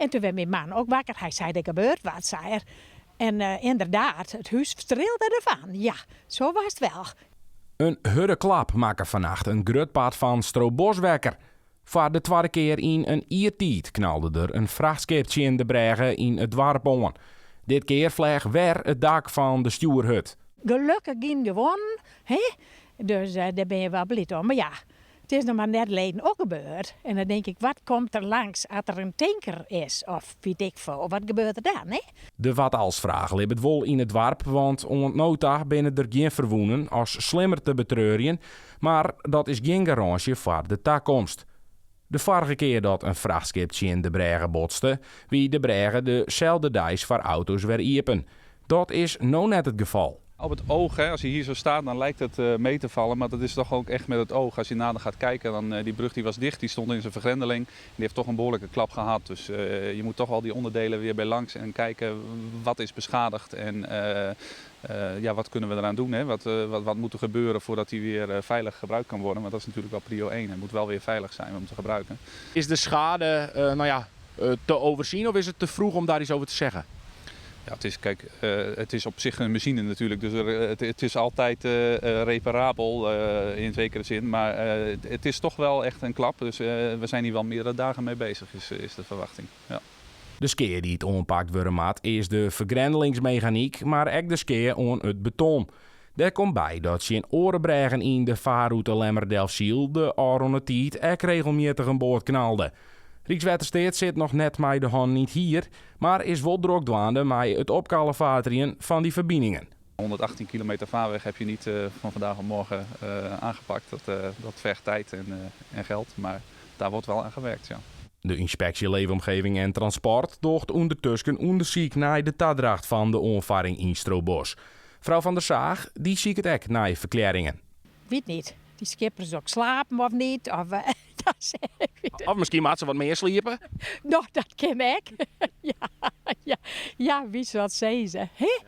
En toen werd mijn man ook wakker. Hij zei, er gebeurt wat, zei er. En inderdaad, het huis trilde ervan. Ja, zo was het wel. Een harde klap maakte vannacht een grutpad van Stroboswekker. Voor de tweede keer in een iertijd knalde er een vrachtschipje in de bregen in het dorp aan. Dit keer vleeg weer het dak van de stuurhut. Gelukkig ging gewonnen, hè? Dus daar ben je wel blij om. Maar ja, het is nog maar net geleden ook gebeurd. En dan denk ik, wat komt er langs als er een tanker is? Of weet ik veel, wat gebeurt er dan, hè? De wat als vraag ligt het wel in het dorp, want ontnota binnen er geen verwoenen als slimmer te betreuren. Maar dat is geen garage voor de toekomst. De vorige keer dat een vrachtschipje in de bregen botste, wie de bregen dezelfde dijs voor auto's weer iepen. Dat is nou net het geval. Op het oog, hè, als je hier zo staat, dan lijkt het mee te vallen. Maar dat is toch ook echt met het oog. Als je nader gaat kijken, dan die brug die was dicht. Die stond in zijn vergrendeling. Die heeft toch een behoorlijke klap gehad. Dus je moet toch al die onderdelen weer bij langs en kijken wat is beschadigd. En ja, wat kunnen we eraan doen? Hè? Wat moet er gebeuren voordat die weer veilig gebruikt kan worden? Want dat is natuurlijk wel prio 1. Het moet wel weer veilig zijn om te gebruiken. Is de schade te overzien of is het te vroeg om daar iets over te zeggen? Ja, het is op zich een machine natuurlijk, dus het is altijd reparabel in zekere zin. Maar het is toch wel echt een klap, dus we zijn hier wel meerdere dagen mee bezig, is de verwachting. Ja. De skeer die het onpakt worden maat is de vergrendelingsmechaniek, maar ook de skeer aan het beton. Daar komt bij dat je in orenbregen in de vaarroute Lemmer-Delfziel de Aron Tiet ook regelmatig aan boord knalde. Rijkswaterstaat zit nog net met de hand niet hier, maar is wel druk dwaande met het opkalevaterien van die verbindingen. 118 kilometer vaarweg heb je niet van vandaag op morgen aangepakt. Dat vergt tijd en geld, maar daar wordt wel aan gewerkt, ja. De inspectie Leefomgeving en Transport docht ondertussen onderzoek naar de tadracht van de onvaring in Strobos. Vrouw van der Zaag, die ziet het ook naar verklaringen. Weet niet. Die skippers ook slapen of niet. Of, Of misschien maakt ze wat meer sliepen. nog, dat ken ik. Ja, wie zal het zeggen? Hè?